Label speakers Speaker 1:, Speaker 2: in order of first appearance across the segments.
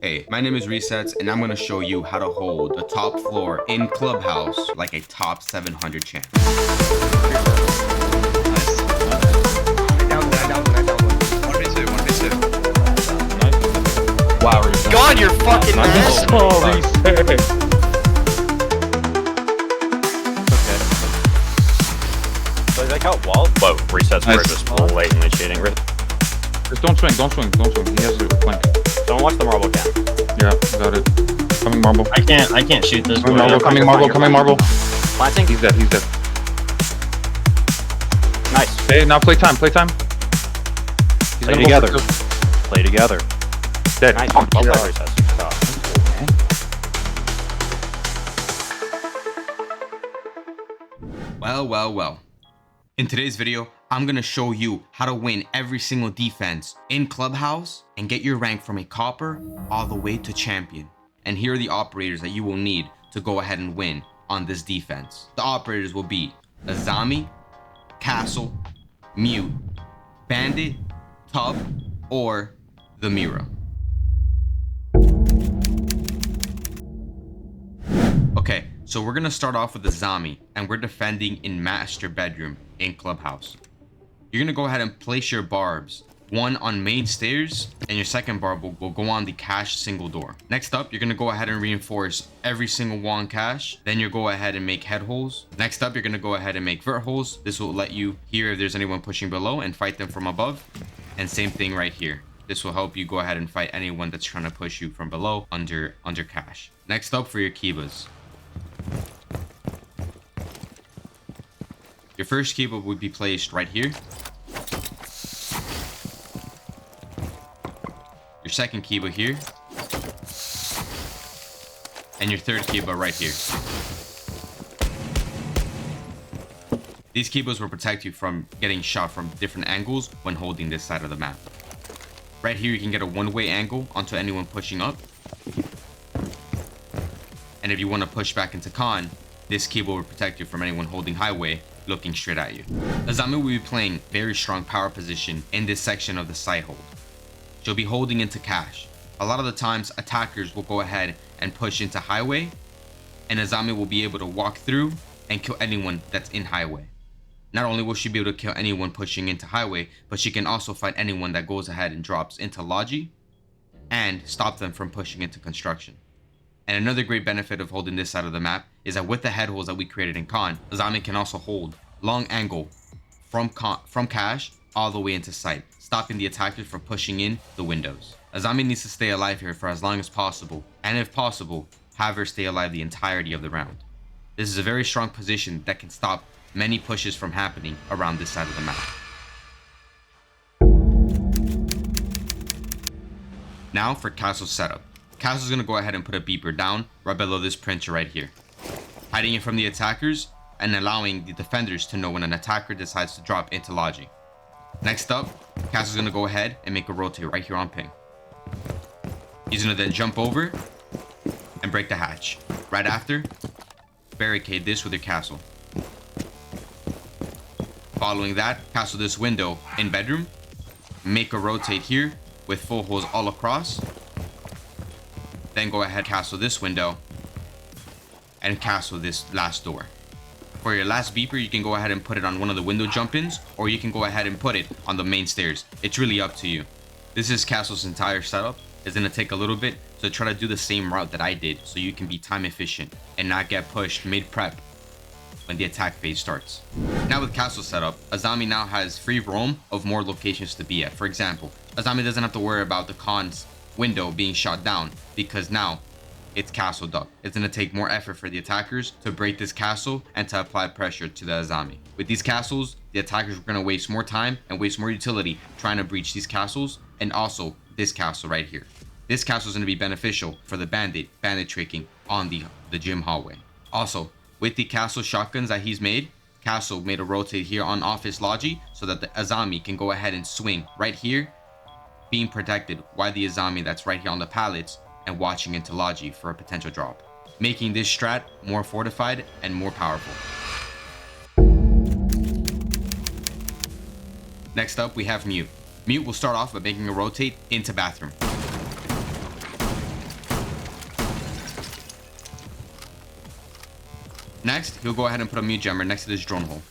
Speaker 1: Hey, my name is Resetzrrs, and I'm going to show you how to hold the top floor in Clubhouse like a top 700 champ.
Speaker 2: Wow, Reset.
Speaker 3: God, you're fucking nice.
Speaker 2: Oh, Reset.
Speaker 3: Okay. So I like how wall. Whoa, Reset's
Speaker 2: Nice.
Speaker 3: were just blatantly cheating.
Speaker 2: Just don't swing. He has a flank.
Speaker 3: Don't watch the marble cam.
Speaker 2: Yeah, got it. Coming marble.
Speaker 4: I can't shoot this.
Speaker 2: Coming marble, coming marble.
Speaker 3: Planting.
Speaker 2: He's dead.
Speaker 3: Nice.
Speaker 2: Hey, now play time. He's
Speaker 3: Play
Speaker 2: gonna go
Speaker 3: together.
Speaker 2: for two.
Speaker 3: Play together.
Speaker 2: Dead.
Speaker 3: Nice.
Speaker 2: Oh,
Speaker 3: Well
Speaker 2: yeah.
Speaker 3: played, Reset.
Speaker 1: Well. In today's video, I'm going to show you how to win every single defense in Clubhouse and get your rank from a copper all the way to champion. And here are the operators that you will need to go ahead and win on this defense. The operators will be Azami, Castle, Mute, Bandit, Tub, or the Mira. Okay, so we're gonna start off with the Azami, and we're defending in master bedroom in Clubhouse. You're gonna go ahead and place your barbs, one on main stairs, and your second barb will go on the cache single door. Next up, you're gonna go ahead and reinforce every single wall in cache. Then you'll go ahead and make head holes. Next up, you're gonna go ahead and make vert holes. This will let you hear if there's anyone pushing below and fight them from above. And same thing right here. This will help you go ahead and fight anyone that's trying to push you from below under cache. Next up for your Kibas. Your first Kiba would be placed right here. Your second Kiba here. And your third Kiba right here. These Kibas will protect you from getting shot from different angles when holding this side of the map. Right here you can get a one-way angle onto anyone pushing up. And if you want to push back into con, this Kiba will protect you from anyone holding highway looking straight at you. Azami will be playing very strong power position in this section of the side hold. She'll be holding into cache. A lot of the times attackers will go ahead and push into highway, and Azami will be able to walk through and kill anyone that's in highway. Not only will she be able to kill anyone pushing into highway, but she can also fight anyone that goes ahead and drops into logi and stop them from pushing into construction. And another great benefit of holding this side of the map is that with the head holes that we created in con, Azami can also hold long angle from cache all the way into sight, stopping the attackers from pushing in the windows. Azami needs to stay alive here for as long as possible, and if possible, have her stay alive the entirety of the round. This is a very strong position that can stop many pushes from happening around this side of the map. Now for Castle setup. Castle's gonna go ahead and put a beeper down right below this printer right here, hiding it from the attackers and allowing the defenders to know when an attacker decides to drop into logi. Next up, Castle's gonna go ahead and make a rotate right here on ping. He's gonna then jump over and break the hatch. Right after, barricade this with your Castle. Following that, Castle this window in bedroom, make a rotate here with full holes all across. Then go ahead, Castle this window, and Castle this last door. For your last beeper, you can go ahead and put it on one of the window jump-ins, or you can go ahead and put it on the main stairs. It's really up to you. This is Castle's entire setup. It's gonna take a little bit, so try to do the same route that I did so you can be time efficient and not get pushed mid-prep when the attack phase starts. Now with Castle setup, Azami now has free roam of more locations to be at. For example, Azami doesn't have to worry about the con's window being shot down because now it's castle duck. It's going to take more effort for the attackers to break this castle and to apply pressure to the Azami. With these castles, the attackers are going to waste more time and waste more utility trying to breach these castles, and also this castle right here. This castle is going to be beneficial for the bandit tricking on the gym hallway. Also, with the castle shotguns that he's made, Castle made a rotate here on office logi so that the Azami can go ahead and swing right here, being protected while the Azami that's right here on the pallets and watching into logi for a potential drop, making this strat more fortified and more powerful. Next up, we have Mute. Mute will start off by making a rotate into bathroom. Next, he'll go ahead and put a mute jammer next to this drone hole.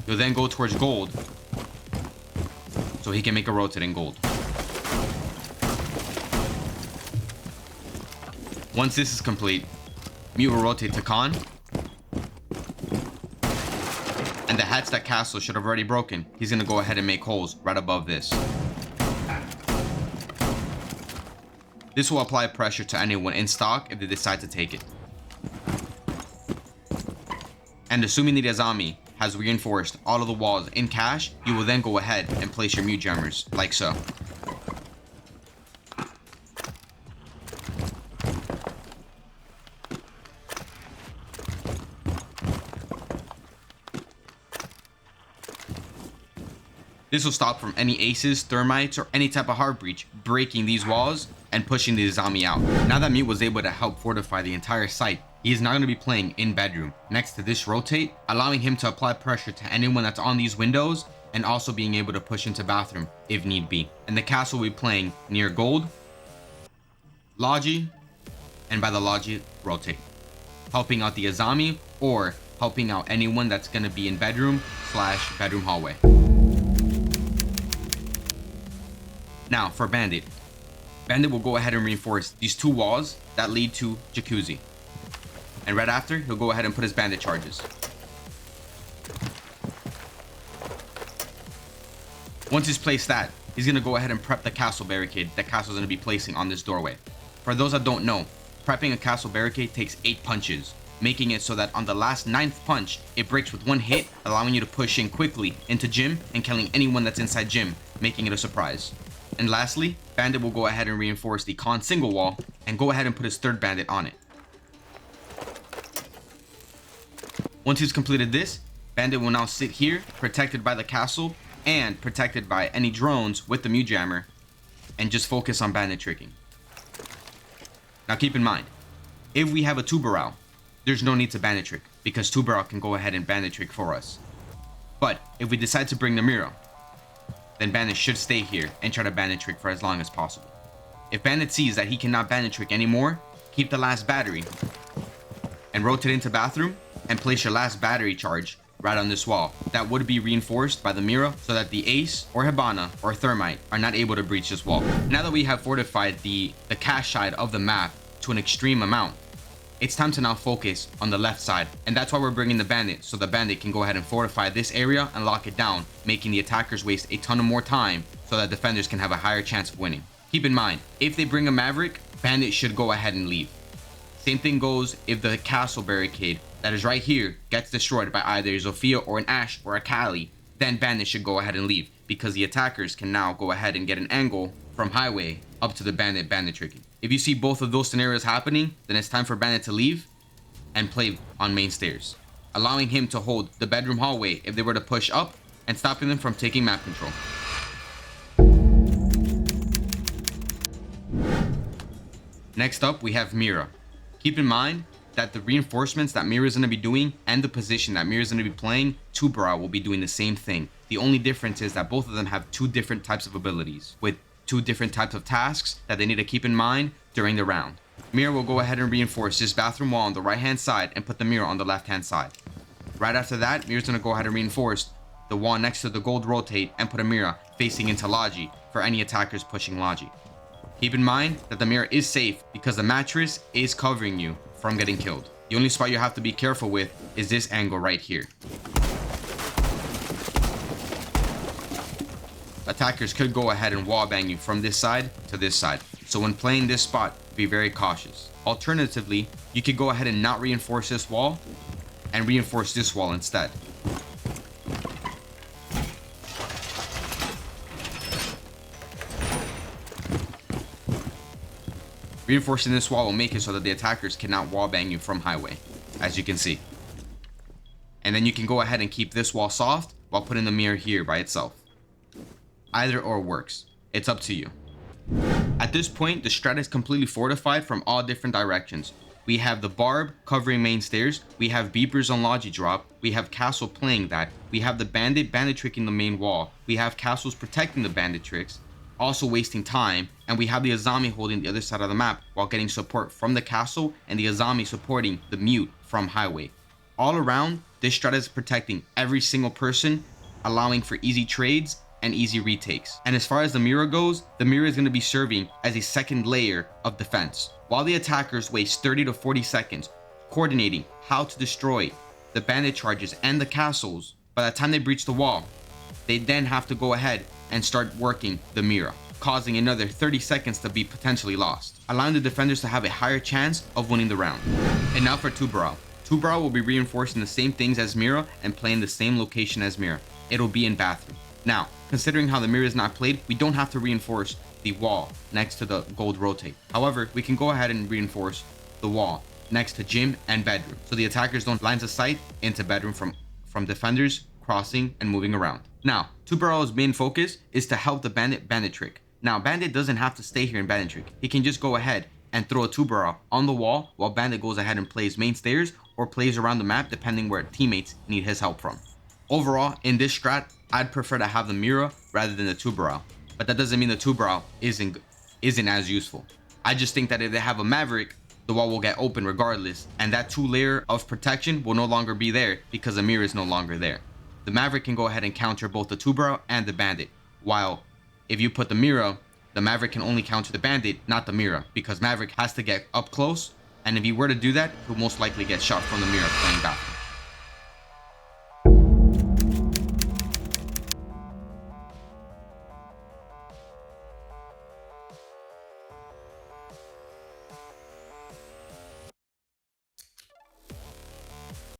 Speaker 1: He'll then go towards gold so he can make a rotate in gold. Once this is complete, mute will rotate to con. And the hatch that castle should have already broken, he's going to go ahead and make holes right above this. This will apply pressure to anyone in stock if they decide to take it. And assuming the Azami has reinforced all of the walls in cache, you will then go ahead and place your mute jammers like so. This will stop from any aces, thermites, or any type of hard breach breaking these walls and pushing the Azami out. Now that Mute was able to help fortify the entire site, he is now going to be playing in bedroom next to this rotate, allowing him to apply pressure to anyone that's on these windows and also being able to push into bathroom if need be. And the castle will be playing near gold, Logi, and by the Logi rotate, helping out the Azami or helping out anyone that's going to be in bedroom / bedroom hallway. Now for Bandit. Bandit will go ahead and reinforce these two walls that lead to Jacuzzi. And right after, he'll go ahead and put his bandit charges. Once he's placed that, he's going to go ahead and prep the castle barricade that castle's going to be placing on this doorway. For those that don't know, prepping a castle barricade takes 8 punches, making it so that on the last 9th punch, it breaks with 1 hit, allowing you to push in quickly into gym and killing anyone that's inside gym, making it a surprise. And lastly, Bandit will go ahead and reinforce the con single wall and go ahead and put his 3rd bandit on it. Once he's completed this, Bandit will now sit here, protected by the castle and protected by any drones with the mute jammer, and just focus on bandit tricking. Now keep in mind, if we have a 2-barrel, there's no need to bandit trick because 2-barrel can go ahead and bandit trick for us. But if we decide to bring the Mira, then Bandit should stay here and try to bandit trick for as long as possible. If Bandit sees that he cannot bandit trick anymore, keep the last battery and rotate into bathroom and place your last battery charge right on this wall. That would be reinforced by the Mira so that the Ace or Hibana or Thermite are not able to breach this wall. Now that we have fortified the cache side of the map to an extreme amount, it's time to now focus on the left side, and that's why we're bringing the Bandit, so the Bandit can go ahead and fortify this area and lock it down, making the attackers waste a ton of more time so that defenders can have a higher chance of winning. Keep in mind, if they bring a Maverick, Bandit should go ahead and leave. Same thing goes if the castle barricade that is right here gets destroyed by either a Zofia or an Ashe or a Kali, then Bandit should go ahead and leave because the attackers can now go ahead and get an angle from highway up to the bandit tricking. If you see both of those scenarios happening, then it's time for Bandit to leave and play on main stairs, allowing him to hold the bedroom hallway if they were to push up and stopping them from taking map control. Next up, we have Mira. Keep in mind that the reinforcements that Mira is going to be doing and the position that Mira is going to be playing, 2-barrel will be doing the same thing. The only difference is that both of them have 2 different types of abilities with 2 different types of tasks that they need to keep in mind during the round. Mira will go ahead and reinforce this bathroom wall on the right hand side and put the Mira on the left hand side. Right after that, Mira's going to go ahead and reinforce the wall next to the gold rotate and put a Mira facing into Logi for any attackers pushing Logi. Keep in mind that the Mira is safe because the mattress is covering you from getting killed. The only spot you have to be careful with is this angle right here. Attackers could go ahead and wallbang you from this side to this side. So when playing this spot, be very cautious. Alternatively, you could go ahead and not reinforce this wall and reinforce this wall instead. Reinforcing this wall will make it so that the attackers cannot wallbang you from highway, as you can see. And then you can go ahead and keep this wall soft while putting the Mirror here by itself. Either or works. It's up to you. At this point, the strat is completely fortified from all different directions. We have the Barb covering main stairs. We have Beepers on Logi drop. We have Castle playing that. We have the Bandit tricking the main wall. We have Castles protecting the Bandit tricks. also wasting time, and we have the Azami holding the other side of the map while getting support from the castle and the Azami supporting the mute from highway. All around, this strat is protecting every single person, allowing for easy trades and easy retakes. And as far as the Mira goes, the Mira is going to be serving as a second layer of defense. While the attackers waste 30 to 40 seconds coordinating how to destroy the bandit charges and the castles, by the time they breach the wall, they then have to go ahead and start working the Mira, causing another 30 seconds to be potentially lost, allowing the defenders to have a higher chance of winning the round. And now for Tubarão. Tubarão will be reinforcing the same things as Mira and playing the same location as Mira. It'll be in bathroom. Now, considering how the Mira is not played, we don't have to reinforce the wall next to the gold rotate. However, we can go ahead and reinforce the wall next to gym and bedroom, so the attackers don't lines of sight into bedroom from defenders crossing and moving around. Now, Tubarão's main focus is to help the bandit trick. Now, bandit doesn't have to stay here in bandit trick. He can just go ahead and throw a Tubarão on the wall while bandit goes ahead and plays main stairs or plays around the map depending where teammates need his help from. Overall, in this strat, I'd prefer to have the Mira rather than the Tubarão, but that doesn't mean the Tubarão isn't as useful. I just think that if they have a Maverick, the wall will get open regardless, and that 2-layer of protection will no longer be there because the Mira is no longer there. The Maverick can go ahead and counter both the Tubarão and the bandit, while if you put the Mira, the Maverick can only counter the bandit, not the Mira, because Maverick has to get up close, and if he were to do that, he'll most likely get shot from the Mira playing back.